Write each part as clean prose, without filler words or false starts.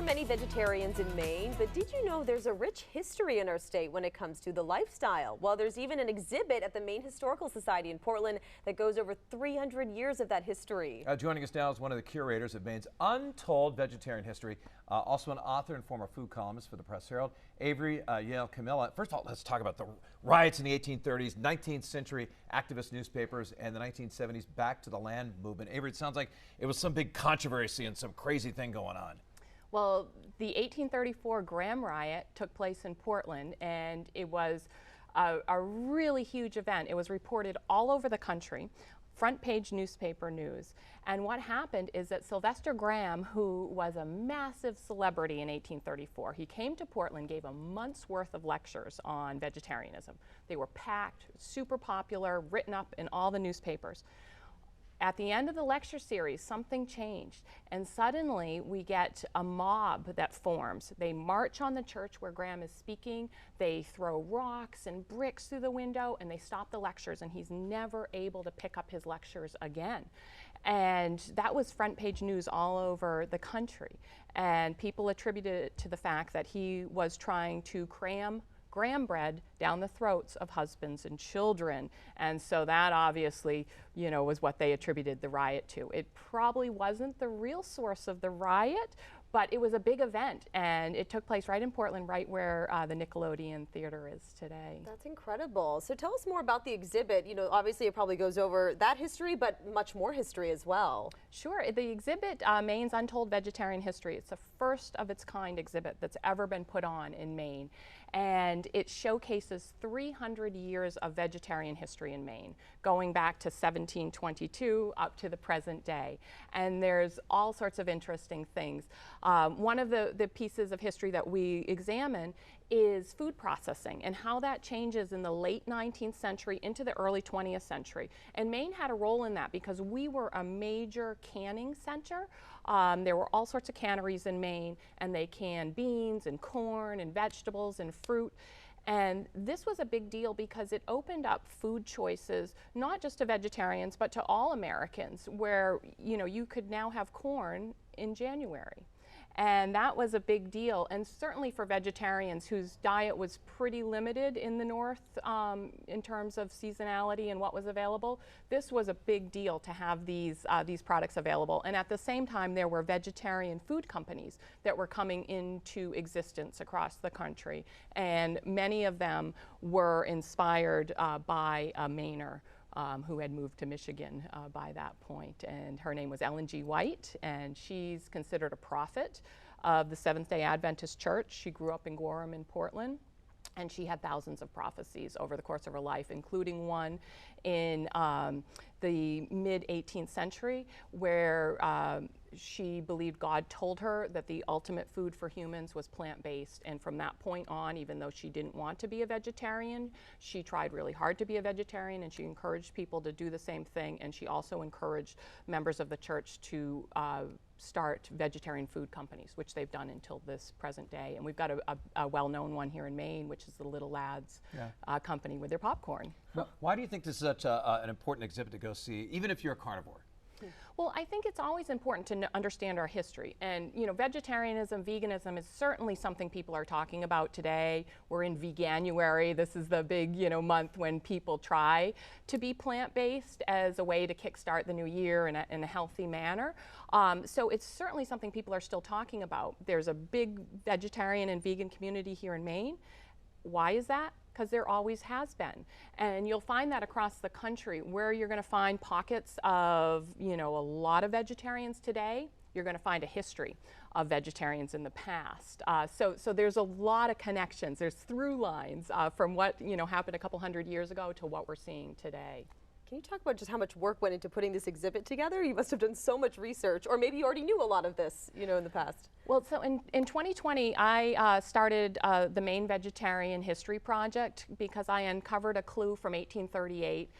many vegetarians in Maine, but did you know there's a rich history in our state when it comes to the lifestyle? Well, there's even an exhibit at the Maine Historical Society in Portland that goes over 300 years of that history. Joining us now is one of the curators of Maine's Untold Vegetarian History, also an author and former food columnist for the Press-Herald, Avery Yale Kamila. First of all, let's talk about the riots in the 1830s, 19th century activist newspapers, and the 1970s Back to the Land movement. Avery, it sounds like it was some big controversy and some crazy thing going on. Well, the 1834 Graham riot took place in Portland, and it was a really huge event. It was reported all over the country, front page newspaper news. And what happened is that Sylvester Graham, who was a massive celebrity in 1834, he came to Portland, gave a month's worth of lectures on vegetarianism. They were packed, super popular, written up in all the newspapers. At the end of the lecture series, something changed, and suddenly we get a mob that forms. They march on the church where Graham is speaking, they throw rocks and bricks through the window, and they stop the lectures, and he's never able to pick up his lectures again. And that was front page news all over the country, and people attributed it to the fact that he was trying to cram Graham bread down the throats of husbands and children. And so that obviously, you know, was what they attributed the riot to. It probably wasn't the real source of the riot, but it was a big event, and it took place right in Portland, right where the Nickelodeon Theater is today. That's incredible. So tell us more about the exhibit. You know, obviously it probably goes over that history, but much more history as well. Sure. The exhibit, Maine's Untold Vegetarian History, it's the first of its kind exhibit that's ever been put on in Maine. And it showcases 300 years of vegetarian history in Maine, going back to 1722 up to the present day. And there's all sorts of interesting things. One of the pieces of history that we examine is food processing and how that changes in the late 19th century into the early 20th century. And Maine had a role in that because we were a major canning center. There were all sorts of canneries in Maine, and they canned beans and corn and vegetables and fruit. And this was a big deal because it opened up food choices, not just to vegetarians, but to all Americans, where, you know, you could now have corn in January. And that was a big deal, and certainly for vegetarians whose diet was pretty limited in the North in terms of seasonality and what was available, this was a big deal to have these products available. And at the same time, there were vegetarian food companies that were coming into existence across the country, and many of them were inspired by a Mainer who had moved to Michigan by that point. And her name was Ellen G. White, and she's considered a prophet of the Seventh-day Adventist Church. She grew up in Gorham in Portland, and she had thousands of prophecies over the course of her life, including one in the mid-18th century where she believed God told her that the ultimate food for humans was plant-based, and from that point on, even though she didn't want to be a vegetarian, she tried really hard to be a vegetarian, and she encouraged people to do the same thing, and she also encouraged members of the church to start vegetarian food companies, which they've done until this present day. And we've got a well-known one here in Maine, which is the Little Lads company with their popcorn. Well, why do you think this is such an important exhibit to go see, even if you're a carnivore? Well, I think it's always important to understand our history. And, you know, vegetarianism, veganism is certainly something people are talking about today. We're in Veganuary. This is the big, you know, month when people try to be plant-based as a way to kickstart the new year in a healthy manner. So it's certainly something people are still talking about. There's a big vegetarian and vegan community here in Maine. Why is that? Because there always has been. And you'll find that across the country where you're going to find pockets of, you know, a lot of vegetarians today. You're going to find a history of vegetarians in the past. So there's a lot of connections. There's through lines from what, you know, happened a couple hundred years ago to what we're seeing today. Can you talk about just how much work went into putting this exhibit together? You must have done so much research, or maybe you already knew a lot of this, you know, in the past. Well, so in 2020, I started the Maine Vegetarian History Project because I uncovered a clue from 1838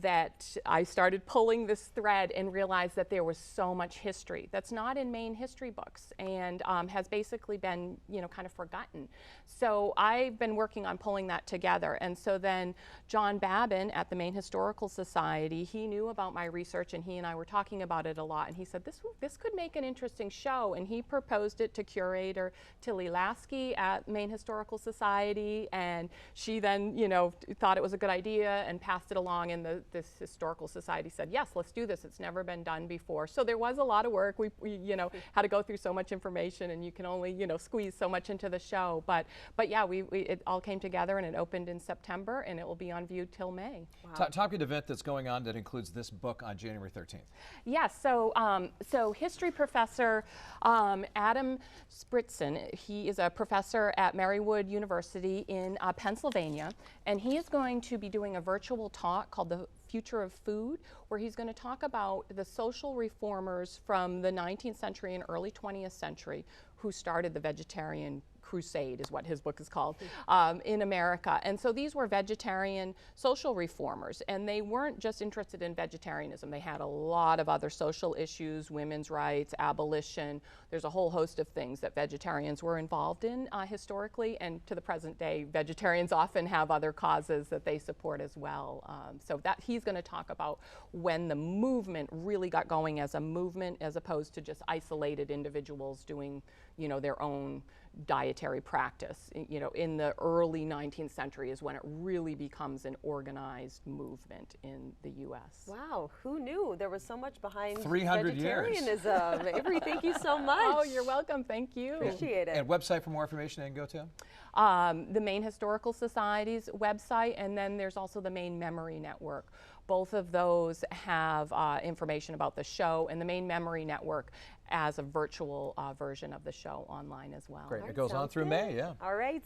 that I started pulling this thread and realized that there was so much history that's not in Maine history books and has basically been, you know, kind of forgotten. So I've been working on pulling that together. And so then John Babin at the Maine Historical Society Society. He knew about my research, and he and I were talking about it a lot, and he said this could make an interesting show, and he proposed it to curator Tilly Lasky at Maine Historical Society, and she then, you know, thought it was a good idea and passed it along, and this Historical Society said, yes, let's do this. It's never been done before. So there was a lot of work. We you know, had to go through so much information, and you can only, you know, squeeze so much into the show. But yeah, it all came together, and it opened in September, and it will be on view till May. Wow. Talk an event that's going on that includes this book on January 13th. Yes, so history professor Adam Spritzen, he is a professor at Marywood University in Pennsylvania, and he is going to be doing a virtual talk called The Future of Food, where he's going to talk about the social reformers from the 19th century and early 20th century who started the vegetarian crusade, is what his book is called, in America. And so these were vegetarian social reformers, and they weren't just interested in vegetarianism. They had a lot of other social issues, women's rights, abolition. There's a whole host of things that vegetarians were involved in historically, and to the present day, vegetarians often have other causes that they support as well. So that he's going to talk about when the movement really got going as a movement, as opposed to just isolated individuals doing, you know, their own dietary practice. You know, in the early 19th century is when it really becomes an organized movement in the U.S. Wow, who knew there was so much behind 300 vegetarianism? Avery, thank you so much. Oh, you're welcome. Thank you. Appreciate it. And website for more information they can go to? The Maine Historical Society's website, and then there's also the Maine Memory Network. Both of those have information about the show, and the Maine Memory Network as a virtual version of the show online as well. Great. It goes on through May, yeah. All right.